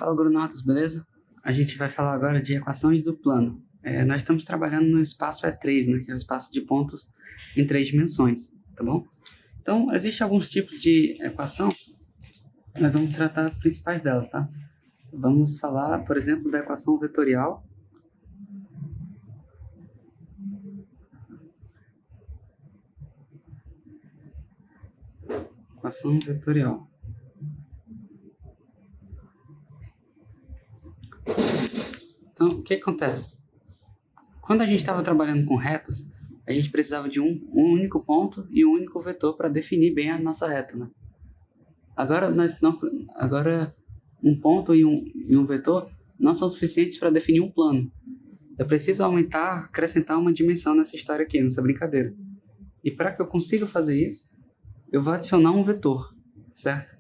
Fala, Grunotas, beleza? A gente vai falar agora de equações do plano. Nós estamos trabalhando no espaço E3, né, que é o espaço de pontos em 3 dimensões, tá bom? Então, existem alguns tipos de equação, nós vamos tratar as principais delas, tá? Vamos falar, por exemplo, da equação vetorial. Equação vetorial. Então, o que acontece? Quando a gente estava trabalhando com retas, a gente precisava de um único ponto e um único vetor para definir bem a nossa reta, né? Agora um ponto e um vetor não são suficientes para definir um plano. Eu preciso acrescentar uma dimensão nessa história aqui, nessa brincadeira. E para que eu consiga fazer isso, eu vou adicionar um vetor, certo?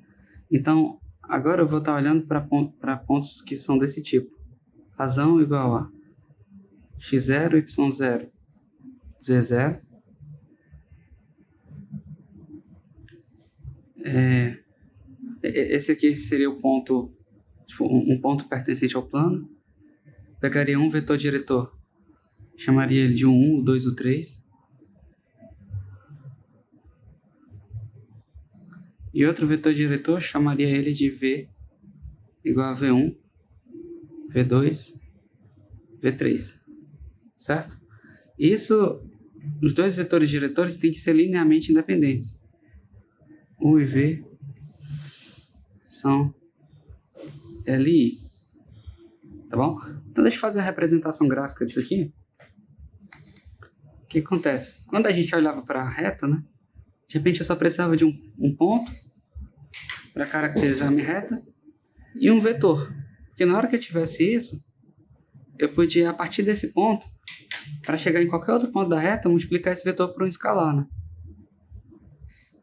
Então, agora eu vou estar olhando para pontos que são desse tipo. Razão igual a x0, y0, z0. Esse aqui seria o ponto, tipo, um ponto pertencente ao plano. Pegaria um vetor diretor, chamaria ele de 1, o 2, o 3. E outro vetor diretor, chamaria ele de V igual a V1, V2, V3. Certo? Os dois vetores diretores têm que ser linearmente independentes. U e V são L e I. Tá bom? Então deixa eu fazer a representação gráfica disso aqui. O que acontece? Quando a gente olhava para a reta, né? De repente eu só precisava de um ponto para caracterizar a minha reta e um vetor. Porque na hora que eu tivesse isso, eu podia, a partir desse ponto, para chegar em qualquer outro ponto da reta, multiplicar esse vetor por um escalar, né?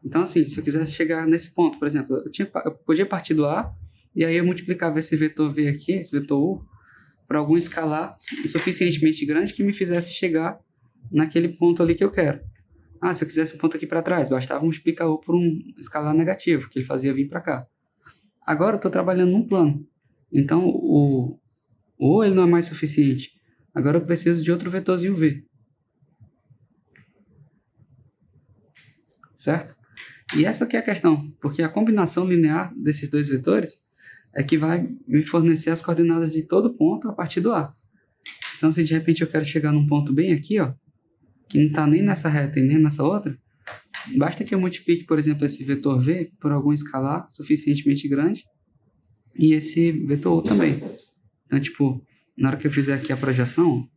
Então, assim, se eu quisesse chegar nesse ponto, por exemplo, eu podia partir do A, e aí eu multiplicava esse vetor V aqui, esse vetor U, para algum escalar suficientemente grande que me fizesse chegar naquele ponto ali que eu quero. Se eu quisesse um ponto aqui para trás, bastava multiplicar U por um escalar negativo, que ele fazia vir para cá. Agora eu estou trabalhando num plano. Então, o U ele não é mais suficiente. Agora eu preciso de outro vetorzinho V. Certo? E essa aqui é a questão, porque a combinação linear desses dois vetores é que vai me fornecer as coordenadas de todo ponto a partir do A. Então, se de repente eu quero chegar num ponto bem aqui, ó, que não está nem nessa reta e nem nessa outra, basta que eu multiplique, por exemplo, esse vetor V por algum escalar suficientemente grande e esse vetor U também. Então, tipo, na hora que eu fizer aqui a projeção,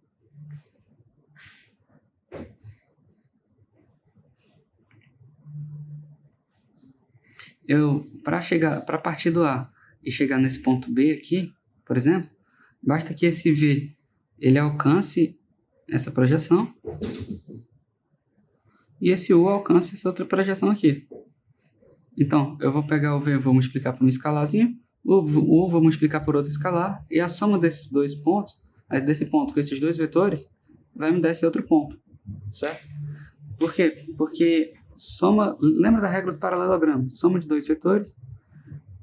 para partir do A e chegar nesse ponto B aqui, por exemplo, basta que esse V ele alcance essa projeção e esse U alcance essa outra projeção aqui. Então, eu vou pegar o V, vou multiplicar por um escalarzinho, o U vou multiplicar por outro escalar, e a soma desses dois pontos, desse ponto com esses dois vetores, vai me dar esse outro ponto, certo? Por quê? Porque lembra da regra do paralelogramo? Soma de dois vetores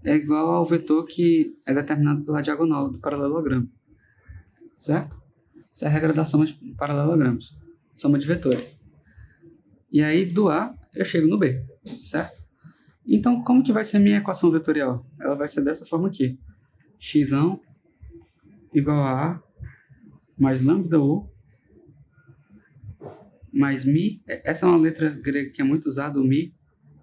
é igual ao vetor que é determinado pela diagonal do paralelogramo, certo? Essa é a regra da soma de paralelogramos, soma de vetores. E aí, do A, eu chego no B, certo? Então, como que vai ser a minha equação vetorial? Ela vai ser dessa forma aqui. X igual a A mais lambda U mais Mi. Essa é uma letra grega que é muito usada, o Mi,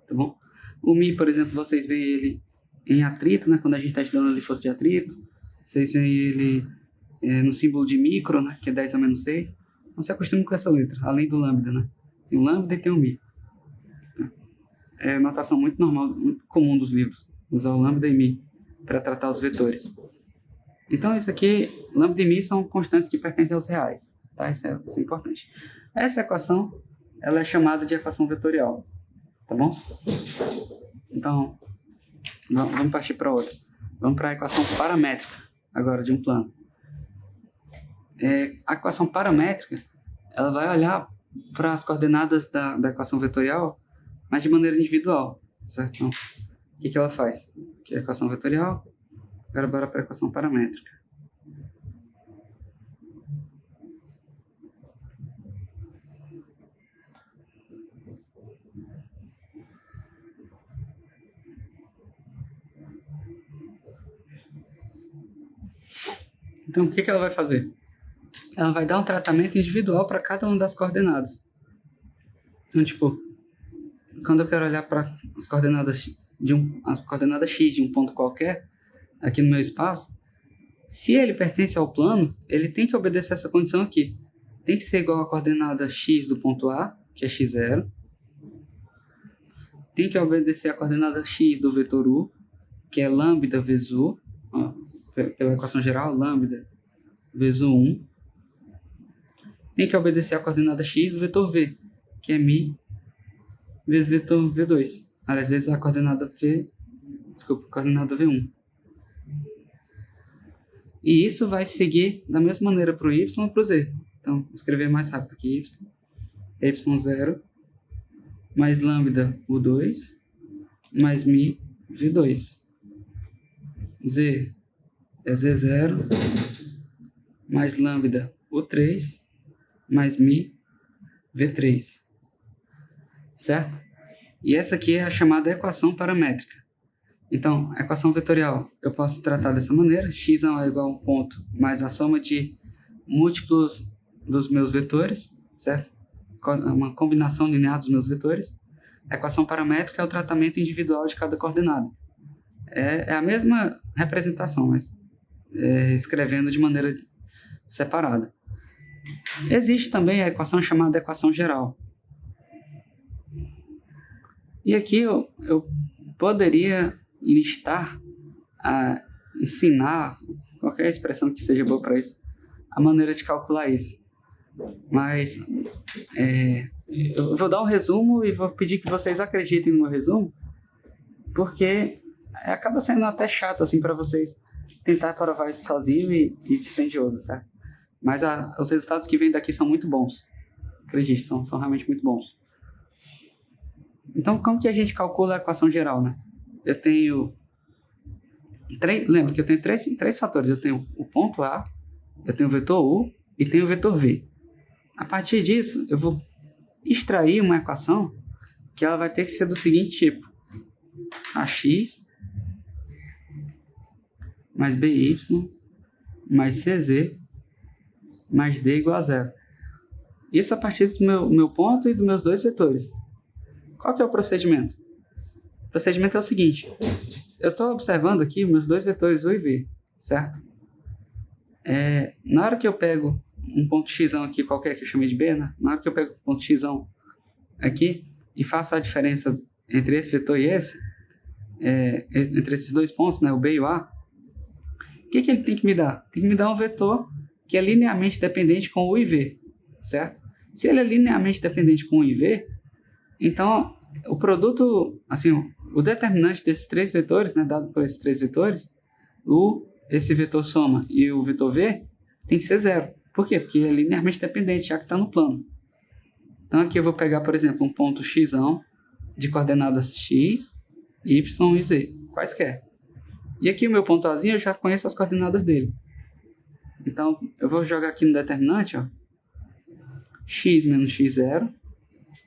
tá bom? O Mi, por exemplo, vocês veem ele em atrito, né? Quando a gente está estudando ali força de atrito. Vocês veem ele no símbolo de micro, né? Que é 10 a menos 6. Não se acostume com essa letra, além do lambda, né? Tem o lambda e tem o Mi. É notação muito normal, muito comum dos livros, usar o lambda e mi para tratar os vetores. Então, isso aqui, lambda e mi são constantes que pertencem aos reais, tá? Isso é importante. Essa equação, ela é chamada de equação vetorial, tá bom? Então, vamos partir para outra. Vamos para a equação paramétrica, agora, de um plano. A equação paramétrica, ela vai olhar para as coordenadas da equação vetorial, mas de maneira individual, certo? Então, o que ela faz? Que é a equação vetorial, Agora bora para a equação paramétrica. Então, o que ela vai fazer? Ela vai dar um tratamento individual para cada uma das coordenadas. Então, tipo, quando eu quero olhar para as coordenadas x de um ponto qualquer, aqui no meu espaço, se ele pertence ao plano, ele tem que obedecer essa condição aqui. Tem que ser igual à coordenada x do ponto A, que é x0. Tem que obedecer a coordenada x do vetor u, que é lambda vezes u, ó, pela equação geral, lambda vezes u1. Tem que obedecer a coordenada x do vetor v, que é mi vezes vetor v2. Aliás, vezes a coordenada coordenada v1. E isso vai seguir da mesma maneira para o y e para o z. Então, vou escrever mais rápido aqui, y0 mais lambda u2 mais mi v2. Z é z0 mais lambda u3 mais mi v3. Certo? E essa aqui é a chamada equação paramétrica. Então, a equação vetorial eu posso tratar dessa maneira. X é igual a um ponto mais a soma de múltiplos dos meus vetores, certo? Uma combinação linear dos meus vetores. A equação paramétrica é o tratamento individual de cada coordenada. É a mesma representação, mas escrevendo de maneira separada. Existe também a equação chamada equação geral. E aqui eu poderia listar, ensinar, qualquer expressão que seja boa para isso, a maneira de calcular isso. Mas eu vou dar um resumo e vou pedir que vocês acreditem no meu resumo, porque acaba sendo até chato assim, para vocês tentar provar isso sozinho e dispendioso, certo? Mas os resultados que vêm daqui são muito bons. Acredite, são realmente muito bons. Então, como que a gente calcula a equação geral, né? Eu tenho lembra que eu tenho três fatores. Eu tenho o ponto A, eu tenho o vetor U e tenho o vetor V. A partir disso, eu vou extrair uma equação que ela vai ter que ser do seguinte tipo: AX mais BY mais CZ mais D igual a zero. Isso a partir do meu ponto e dos meus dois vetores. Qual que é o procedimento? O procedimento é o seguinte: eu estou observando aqui meus dois vetores U e V, certo? Na hora que eu pego um ponto x aqui qualquer, que eu chamei de B, né? Na hora que eu pego um ponto x aqui e faço a diferença entre esse vetor e esse, entre esses dois pontos, né, o B e o A, o que ele tem que me dar? Tem que me dar um vetor que é linearmente dependente com U e V, certo? Se ele é linearmente dependente com U e V, então o produto, assim, o determinante desses três vetores, né, dado por esses três vetores, esse vetor soma e o vetor V, tem que ser zero. Por quê? Porque é linearmente dependente, já que está no plano. Então aqui eu vou pegar, por exemplo, um ponto x de coordenadas x, y e z, quaisquer. E aqui o meu ponto Azinho eu já conheço as coordenadas dele. Então eu vou jogar aqui no determinante, ó, x menos x0. O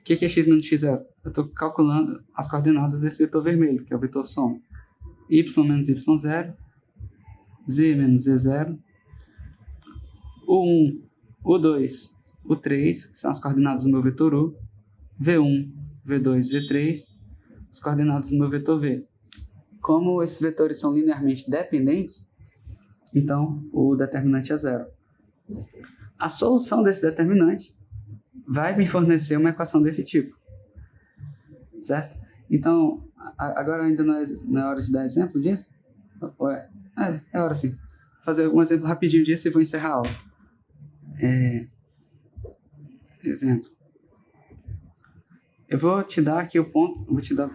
que é x menos x0? Eu estou calculando as coordenadas desse vetor vermelho, que é o vetor soma. Y menos y0, z menos z0, U1, U2, U3, que são as coordenadas do meu vetor U, V1, V2, V3, as coordenadas do meu vetor V. Como esses vetores são linearmente dependentes, então o determinante é zero. A solução desse determinante vai me fornecer uma equação desse tipo, certo? Então, agora ainda não é hora de dar exemplo disso? É hora sim. Vou fazer um exemplo rapidinho disso e vou encerrar a aula. Exemplo. Eu vou te dar aqui o ponto, vou te dar,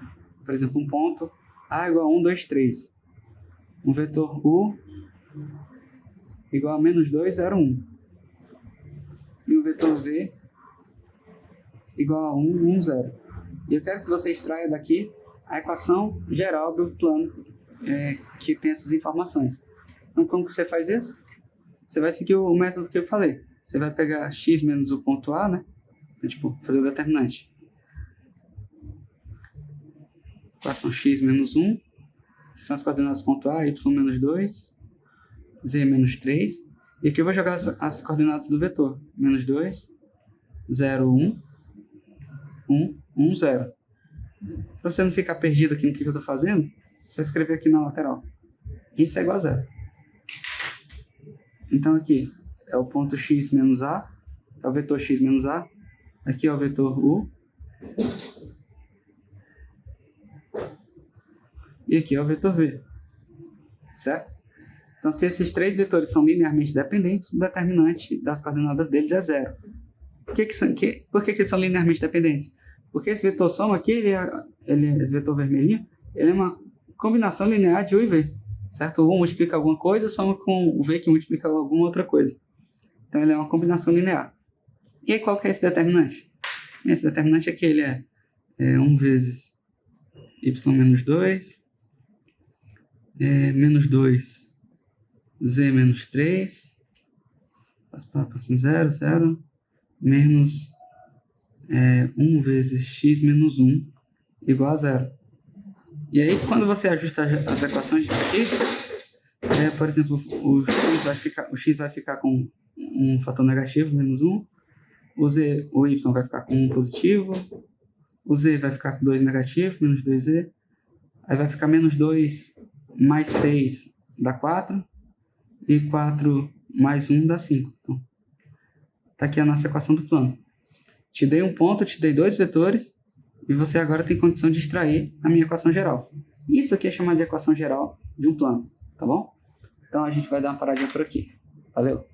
por exemplo, um ponto A igual a 1, 2, 3. Um vetor U igual a menos 2, 0, 1. E um vetor V igual a 1, 1, 0. E eu quero que você extraia daqui a equação geral do plano que tem essas informações. Então, como que você faz isso? Você vai seguir o método que eu falei. Você vai pegar x menos o ponto A, né? Então, tipo, fazer o determinante. Equação x menos 1, que são as coordenadas do ponto A, y menos 2, z menos 3. E aqui eu vou jogar as coordenadas do vetor. Menos 2, 0, 1, 1, 1, 0. Para você não ficar perdido aqui no que eu estou fazendo, só escrever aqui na lateral. Isso é igual a 0. Então aqui é o ponto x menos a, é o vetor x menos a. Aqui é o vetor u. E aqui é o vetor v. Certo? Então, se esses três vetores são linearmente dependentes, o determinante das coordenadas deles é 0. Por que eles são linearmente dependentes? Porque esse vetor soma aqui, esse vetor vermelhinho, ele é uma combinação linear de u e v. Certo? O u multiplica alguma coisa, soma com o v que multiplica alguma outra coisa. Então, ele é uma combinação linear. E aí, qual que é esse determinante? Esse determinante aqui, ele é 1 vezes y menos 2, menos 2, z menos 3, passa 0, 0, menos 1 vezes x menos 1 igual a 0. E aí, quando você ajusta as equações disso aqui, por exemplo, o x vai ficar com um fator negativo, menos 1, o y vai ficar com 1 positivo, o z vai ficar com 2 negativo, menos 2z, aí vai ficar menos 2 mais 6 dá 4, e 4 mais 1 dá 5. Então, tá aqui a nossa equação do plano. Te dei um ponto, te dei dois vetores, e você agora tem condição de extrair a minha equação geral. Isso aqui é chamado de equação geral de um plano, tá bom? Então a gente vai dar uma paradinha por aqui. Valeu!